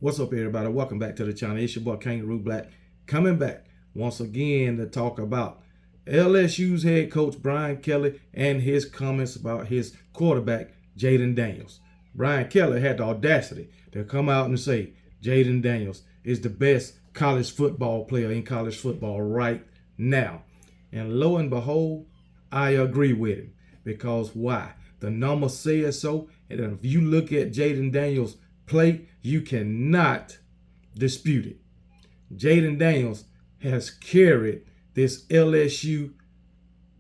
What's up, everybody? Welcome back to the channel. It's your boy Kangaroo Black, coming back once again to talk about LSU's head coach Brian Kelly and his comments about his quarterback Jayden Daniels. Brian Kelly had the audacity to come out and say Jayden Daniels is the best college football player in college football right now. And lo and behold, I agree with him. Because why? The number says so. And if you look at Jayden Daniels' play, you cannot dispute it. Jayden Daniels has carried this LSU,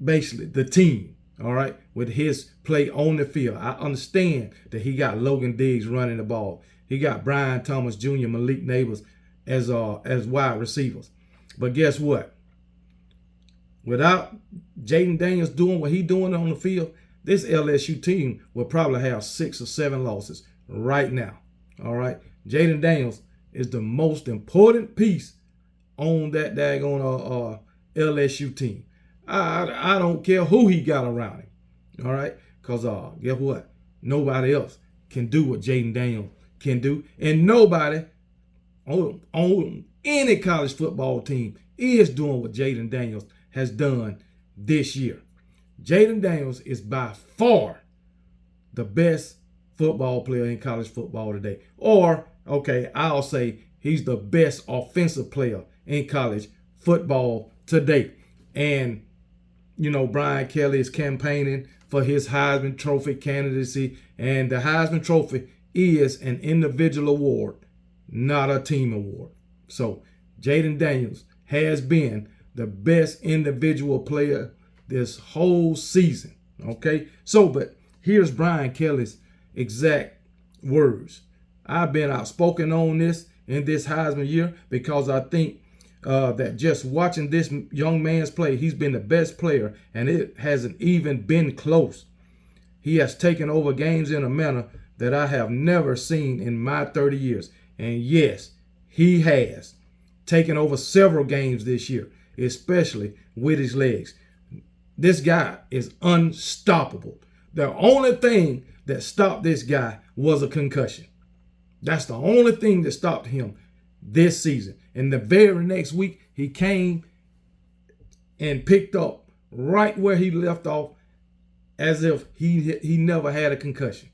basically the team, all right, with his play on the field. I understand that he got Logan Diggs running the ball. He got Brian Thomas Jr., Malik Neighbors as wide receivers. But guess what? Without Jayden Daniels doing what he's doing on the field, this LSU team will probably have 6 or 7 losses right now. All right. Jayden Daniels is the most important piece on that daggone LSU team. I don't care who he got around him. All right. Because guess what? Nobody else can do what Jayden Daniels can do. And nobody on any college football team is doing what Jayden Daniels has done this year. Jayden Daniels is by far the best football player in college football today. Or, okay, I'll say he's the best offensive player in college football today. And, you know, Brian Kelly is campaigning for his Heisman Trophy candidacy. And the Heisman Trophy is an individual award, not a team award. So, Jayden Daniels has been the best individual player this whole season. Okay? So, but here's Brian Kelly's exact words. I've been outspoken on this in this Heisman year because I think that just watching this young man's play, he's been the best player, and it hasn't even been close. He has taken over games in a manner that I have never seen in my 30 years. And yes, he has taken over several games this year, especially with his legs. This guy is unstoppable. The only thing that stopped this guy was a concussion. That's the only thing that stopped him this season. And the very next week, he came and picked up right where he left off as if he never had a concussion.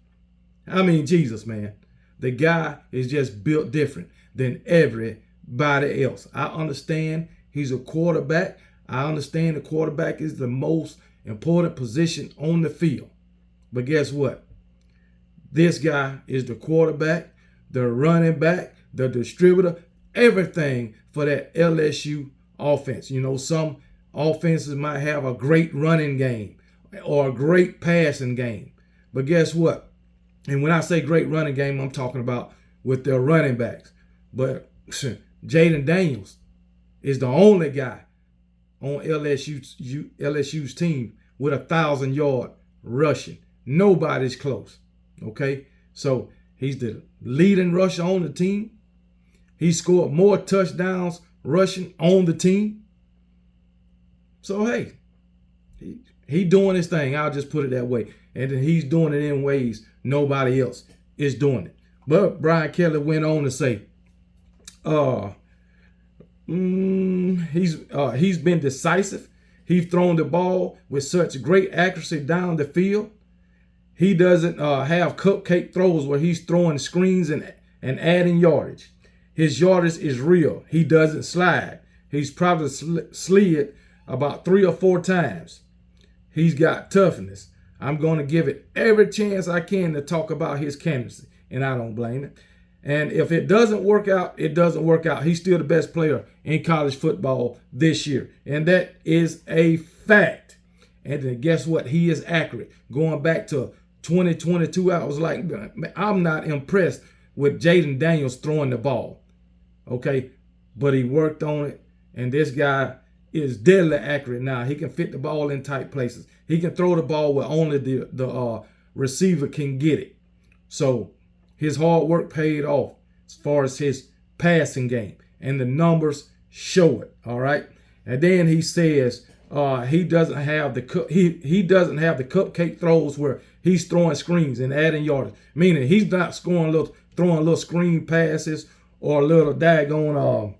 I mean, Jesus, man. The guy is just built different than everybody else. I understand he's a quarterback. I understand the quarterback is the most important position on the field. But guess what? This guy is the quarterback, the running back, the distributor, everything for that LSU offense. You know, some offenses might have a great running game or a great passing game. But guess what? And when I say great running game, I'm talking about with their running backs. But Jayden Daniels is the only guy on LSU's team with 1,000-yard rushing. Nobody's close. Okay? So he's the leading rusher on the team. He scored more touchdowns rushing on the team. So, hey, he doing his thing. I'll just put it that way. And then he's doing it in ways nobody else is doing it. But Brian Kelly went on to say, he's been decisive. He's thrown the ball with such great accuracy down the field. He doesn't have cupcake throws where he's throwing screens and adding yardage. His yardage is real. He doesn't slide. He's probably slid about 3 or 4 times. He's got toughness. I'm going to give it every chance I can to talk about his candidacy, and I don't blame it. And if it doesn't work out, it doesn't work out. He's still the best player in college football this year, and that is a fact. And then guess what? He is accurate. Going back to 2022, I was like, I'm not impressed with Jayden Daniels throwing the ball. Okay? But he worked on it, and this guy is deadly accurate now. He can fit the ball in tight places. He can throw the ball where only the receiver can get it. So his hard work paid off as far as his passing game, and the numbers show it. All right. And then he says he doesn't have the cupcake throws where he's throwing screens and adding yardage, meaning he's not throwing little screen passes or a little daggone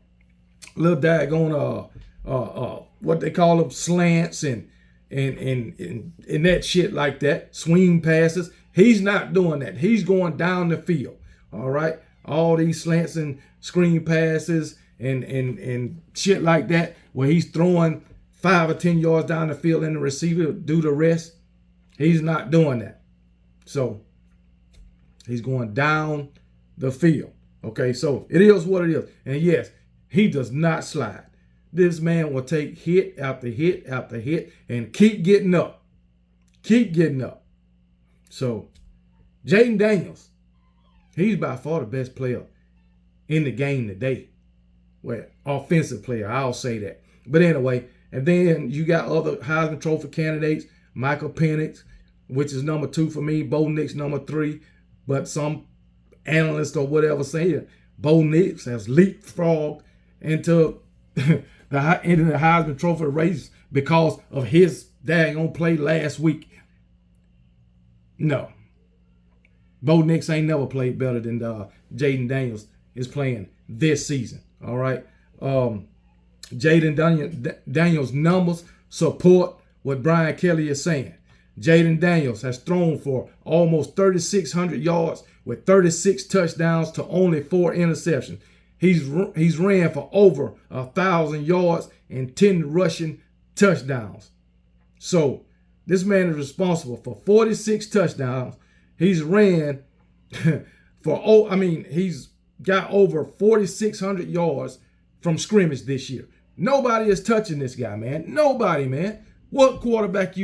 what they call them, slants and that shit like that, swing passes. He's not doing that. He's going down the field. All right, all these slants and screen passes and shit like that, where he's throwing 5 or 10 yards down the field and the receiver do the rest. He's not doing that. So he's going down the field. Okay, so it is what it is. And yes, he does not slide. This man will take hit after hit after hit and keep getting up. Keep getting up. So Jayden Daniels, he's by far the best player in the game today. Well, offensive player, I'll say that. But anyway, and then you got other Heisman Trophy candidates, Michael Penix, which is number 2 for me, Bo Nix number 3. But some analysts or whatever say Bo Nix has leapfrogged into the Heisman Trophy race because of his daggone play last week. No. Bo Nix ain't never played better than Jayden Daniels is playing this season. All right. Jayden Daniels' numbers support what Brian Kelly is saying. Jayden Daniels has thrown for almost 3,600 yards with 36 touchdowns to only 4 interceptions. He's ran for over 1,000 yards and 10 rushing touchdowns. So this man is responsible for 46 touchdowns. He's ran he's got over 4,600 yards from scrimmage this year. Nobody is touching this guy, man. Nobody, man. What quarterback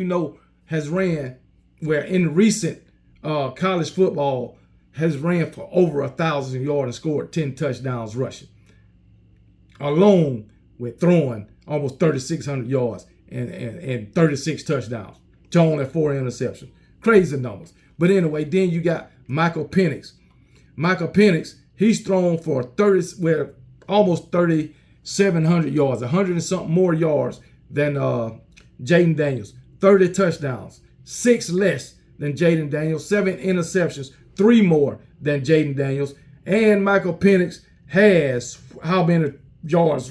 has ran where in recent college football has ran for over 1,000 yards and scored 10 touchdowns rushing, along with throwing almost 3,600 yards and 36 touchdowns to only 4 interceptions. Crazy numbers. But anyway, then you got Michael Penix. Michael Penix, he's thrown for almost 3,700 yards, 100 and something more yards than Jayden Daniels. 30 touchdowns, 6 less than Jayden Daniels, 7 interceptions, 3 more than Jayden Daniels. And Michael Penix has how many yards?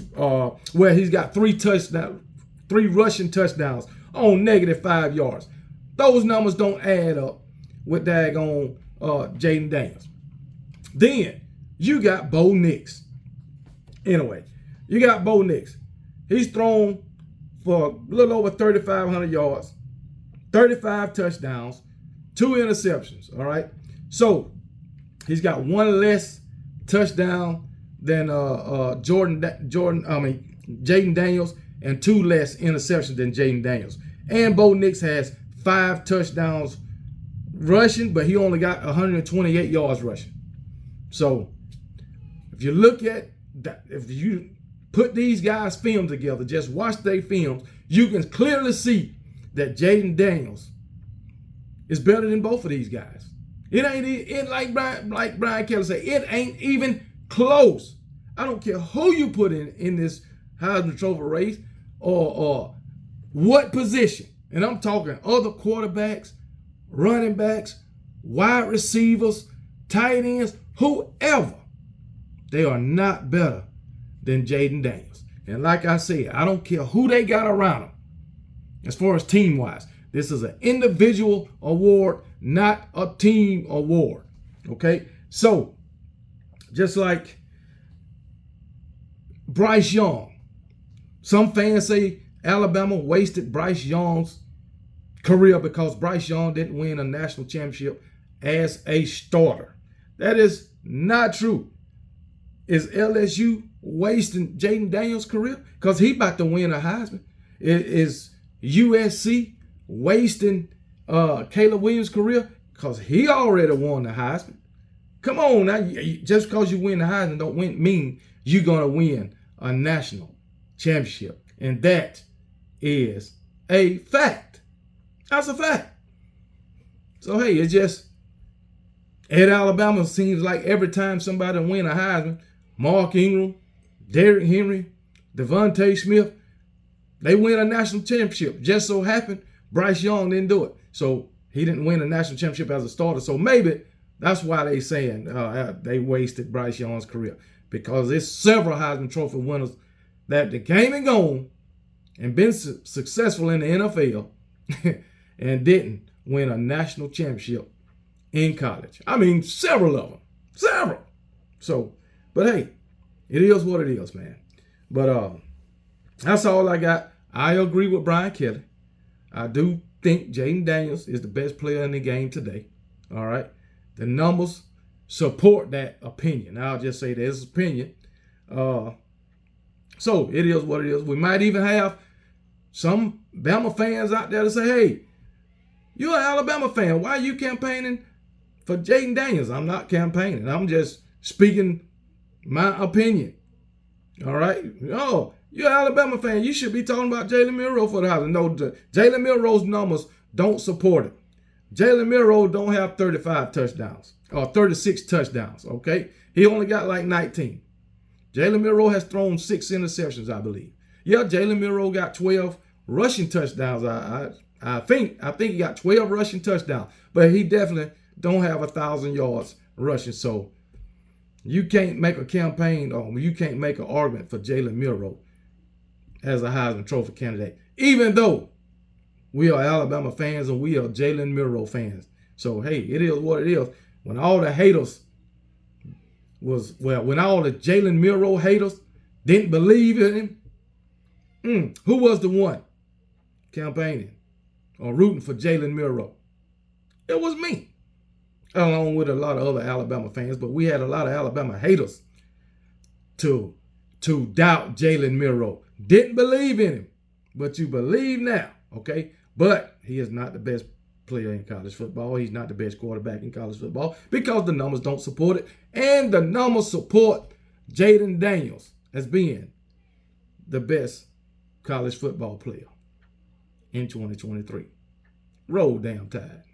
He's got 3 rushing touchdowns on -5 yards. Those numbers don't add up with daggone Jayden Daniels. Then you got Bo Nix. Anyway, you got Bo Nix. He's thrown for a little over 3,500 yards, 35 touchdowns, 2 interceptions. All right. So he's got 1 less touchdown than Jayden Daniels, and 2 less interceptions than Jayden Daniels. And Bo Nix has 5 touchdowns rushing, but he only got 128 yards rushing. So if you look at that, if you put these guys' film together, just watch their films, you can clearly see that Jayden Daniels is better than both of these guys. It like Brian Kelly said, it ain't even close. I don't care who you put in this Heisman Trophy race or what position. And I'm talking other quarterbacks, running backs, wide receivers, tight ends, whoever. They are not better than Jayden Daniels. And like I said, I don't care who they got around them as far as team-wise. This is an individual award, not a team award. Okay? So, just like Bryce Young, some fans say Alabama wasted Bryce Young's career because Bryce Young didn't win a national championship as a starter. That is not true. Is LSU wasting Jayden Daniels' career? Because he about to win a Heisman. Is USC wasting Caleb Williams' career? Because he already won the Heisman. Come on now. Just because you win the Heisman don't mean you're going to win a national championship. And that is a fact. That's a fact. So, hey, it's just at Alabama, seems like every time somebody win a Heisman, Mark Ingram, Derrick Henry, Devontae Smith, they win a national championship. Just so happened Bryce Young didn't do it. So he didn't win a national championship as a starter. So maybe That's why they saying they wasted Bryce Young's career, because there's several Heisman Trophy winners that they came and gone and been successful in the NFL and didn't win a national championship in college. I mean, several of them. Several. So, but hey, it is what it is, man. But that's all I got. I agree with Brian Kelly. I do think Jayden Daniels is the best player in the game today. All right. The numbers support that opinion. I'll just say there's opinion. So it is what it is. We might even have some Bama fans out there to say, hey, you're an Alabama fan. Why are you campaigning for Jayden Daniels? I'm not campaigning. I'm just speaking my opinion. All right? Oh, you're an Alabama fan. You should be talking about Jalen Milroe for the Heisman. No, Jalen Milroe's numbers don't support it. Jalen Milroe don't have 35 touchdowns or 36 touchdowns, okay? He only got like 19. Jalen Milroe has thrown 6 interceptions, I believe. Yeah, Jalen Milroe got 12 rushing touchdowns. I think he got 12 rushing touchdowns, but he definitely don't have 1,000 yards rushing. So you can't make a campaign or you can't make an argument for Jalen Milroe as a Heisman Trophy candidate, even though we are Alabama fans and we are Jalen Milroe fans. So, hey, it is what it is. When all the haters when all the Jalen Milroe haters didn't believe in him, who was the one campaigning or rooting for Jalen Milroe? It was me, along with a lot of other Alabama fans. But we had a lot of Alabama haters to doubt Jalen Milroe. Didn't believe in him, but you believe now, okay? But he is not the best player in college football. He's not the best quarterback in college football because the numbers don't support it. And the numbers support Jayden Daniels as being the best college football player in 2023. Roll damn Tide.